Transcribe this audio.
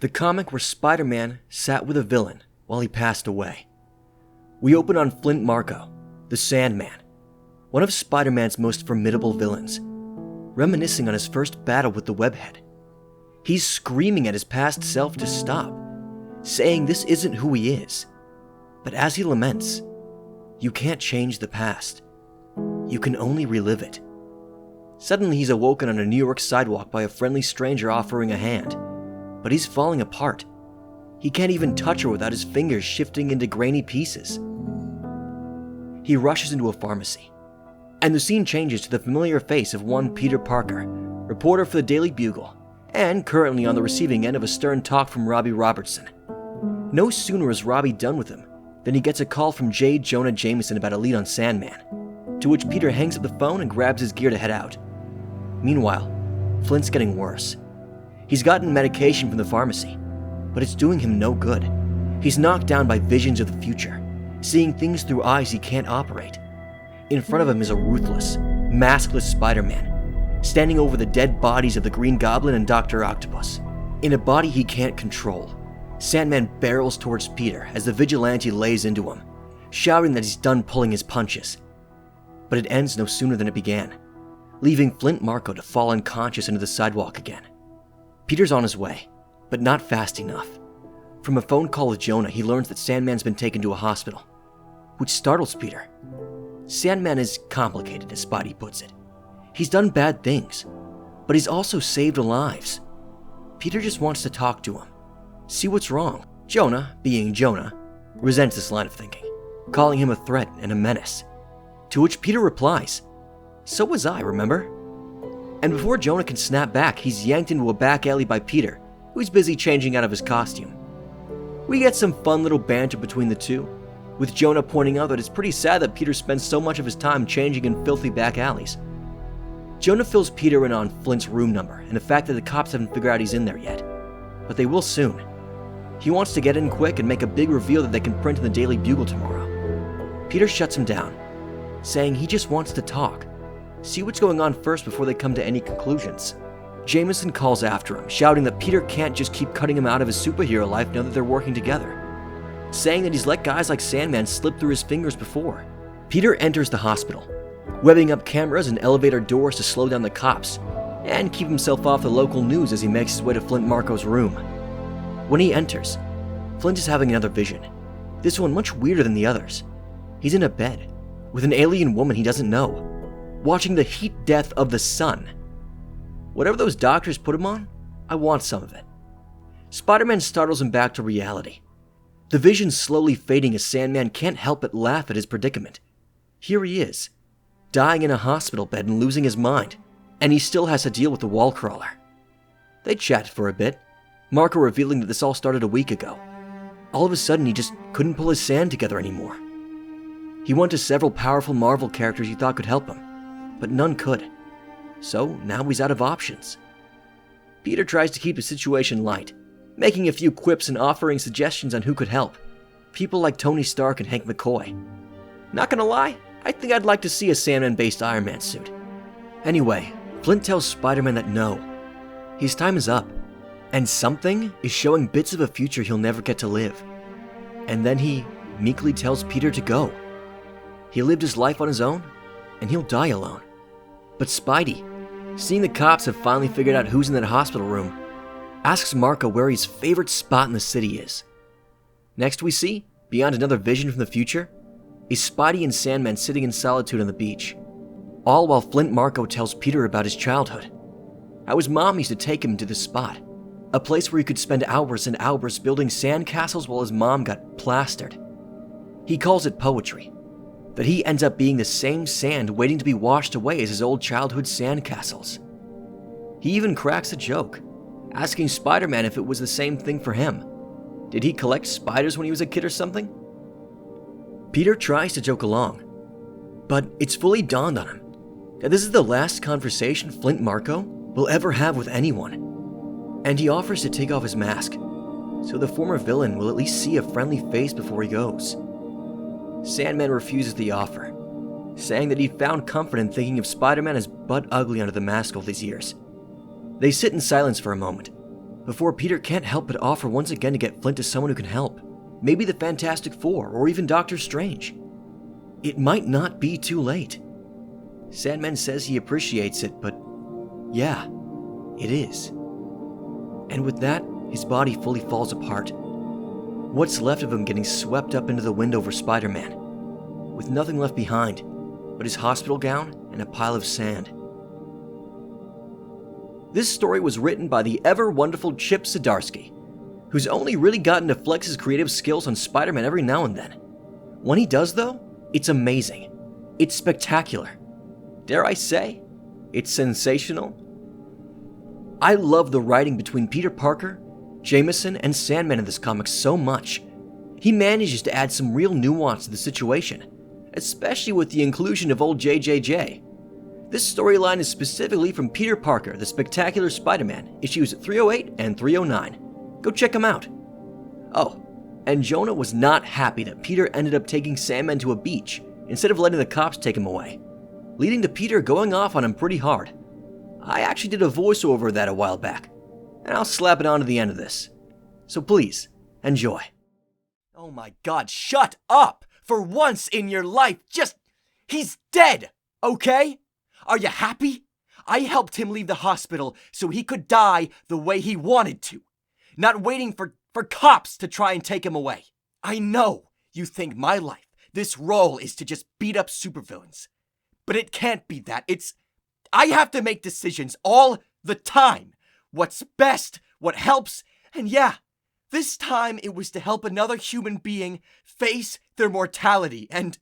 the comic where Spider-Man sat with a villain while he passed away. We open on Flint Marko, the Sandman, one of Spider-Man's most formidable villains, reminiscing on his first battle with the Webhead. He's screaming at his past self to stop, saying this isn't who he is. But as he laments, you can't change the past. You can only relive it. Suddenly he's awoken on a New York sidewalk by a friendly stranger offering a hand, but he's falling apart. He can't even touch her without his fingers shifting into grainy pieces. He rushes into a pharmacy, and the scene changes to the familiar face of one Peter Parker, reporter for the Daily Bugle, and currently on the receiving end of a stern talk from Robbie Robertson. No sooner is Robbie done with him than he gets a call from J. Jonah Jameson about a lead on Sandman, to which Peter hangs up the phone and grabs his gear to head out. Meanwhile, Flint's getting worse. He's gotten medication from the pharmacy, but it's doing him no good. He's knocked down by visions of the future, seeing things through eyes he can't operate. In front of him is a ruthless, maskless Spider-Man, standing over the dead bodies of the Green Goblin and Dr. Octopus. In a body he can't control, Sandman barrels towards Peter as the vigilante lays into him, shouting that he's done pulling his punches. But it ends no sooner than it began, leaving Flint Marko to fall unconscious into the sidewalk again. Peter's on his way, but not fast enough. From a phone call with Jonah, he learns that Sandman's been taken to a hospital, which startles Peter. Sandman is complicated, as Spidey puts it. He's done bad things, but he's also saved lives. Peter just wants to talk to him, see what's wrong. Jonah, being Jonah, resents this line of thinking, calling him a threat and a menace. To which Peter replies, "So was I, remember?" And before Jonah can snap back, he's yanked into a back alley by Peter, who's busy changing out of his costume. We get some fun little banter between the two, with Jonah pointing out that it's pretty sad that Peter spends so much of his time changing in filthy back alleys. Jonah fills Peter in on Flint's room number and the fact that the cops haven't figured out he's in there yet, but they will soon. He wants to get in quick and make a big reveal that they can print in the Daily Bugle tomorrow. Peter shuts him down, saying he just wants to talk, see what's going on first before they come to any conclusions. Jameson calls after him, shouting that Peter can't just keep cutting him out of his superhero life now that they're working together, saying that he's let guys like Sandman slip through his fingers before. Peter enters the hospital, webbing up cameras and elevator doors to slow down the cops, and keep himself off the local news as he makes his way to Flint Marko's room. When he enters, Flint is having another vision, this one much weirder than the others. He's in a bed, with an alien woman he doesn't know, watching the heat death of the sun. Whatever those doctors put him on, I want some of it. Spider-Man startles him back to reality. The vision slowly fading as Sandman can't help but laugh at his predicament. Here he is, dying in a hospital bed and losing his mind, and he still has to deal with the wall crawler. They chat for a bit, Marko revealing that this all started a week ago. All of a sudden, he just couldn't pull his sand together anymore. He went to several powerful Marvel characters he thought could help him, but none could. So now he's out of options. Peter tries to keep the situation light, making a few quips and offering suggestions on who could help. People like Tony Stark and Hank McCoy. Not gonna lie, I think I'd like to see a Sandman-based Iron Man suit. Anyway, Flint tells Spider-Man that no, his time is up, and something is showing bits of a future he'll never get to live. And then he meekly tells Peter to go. He lived his life on his own, and he'll die alone. But Spidey, seeing the cops have finally figured out who's in that hospital room, asks Marko where his favorite spot in the city is. Next we see, beyond another vision from the future, is Spidey and Sandman sitting in solitude on the beach, all while Flint Marko tells Peter about his childhood, how his mom used to take him to this spot, a place where he could spend hours and hours building sandcastles while his mom got plastered. He calls it poetry, that he ends up being the same sand waiting to be washed away as his old childhood sandcastles. He even cracks a joke, asking Spider-Man if it was the same thing for him. Did he collect spiders when he was a kid or something? Peter tries to joke along, but it's fully dawned on him that this is the last conversation Flint Marko will ever have with anyone, and he offers to take off his mask, so the former villain will at least see a friendly face before he goes. Sandman refuses the offer, saying that he found comfort in thinking of Spider-Man as butt ugly under the mask all these years. They sit in silence for a moment, before Peter can't help but offer once again to get Flint to someone who can help. Maybe the Fantastic Four, or even Doctor Strange. It might not be too late. Sandman says he appreciates it, but yeah, it is. And with that, his body fully falls apart. What's left of him getting swept up into the wind over Spider-Man, with nothing left behind but his hospital gown and a pile of sand. This story was written by the ever-wonderful Chip Zdarsky, who's only really gotten to flex his creative skills on Spider-Man every now and then. When he does, though, it's amazing. It's spectacular. Dare I say, it's sensational. I love the writing between Peter Parker, Jameson, and Sandman in this comic so much. He manages to add some real nuance to the situation, especially with the inclusion of old JJJ. This storyline is specifically from Peter Parker, the Spectacular Spider-Man, issues 308 and 309. Go check them out. Oh, and Jonah was not happy that Peter ended up taking Sandman to a beach instead of letting the cops take him away, leading to Peter going off on him pretty hard. I actually did a voiceover of that a while back, and I'll slap it onto the end of this. So please, enjoy. Oh my God, shut up! For once in your life, he's dead, okay? Are you happy? I helped him leave the hospital so he could die the way he wanted to, not waiting for cops to try and take him away. I know you think my life, this role, is to just beat up supervillains, but it can't be that. I have to make decisions all the time. What's best, what helps, and yeah, this time it was to help another human being face their mortality, and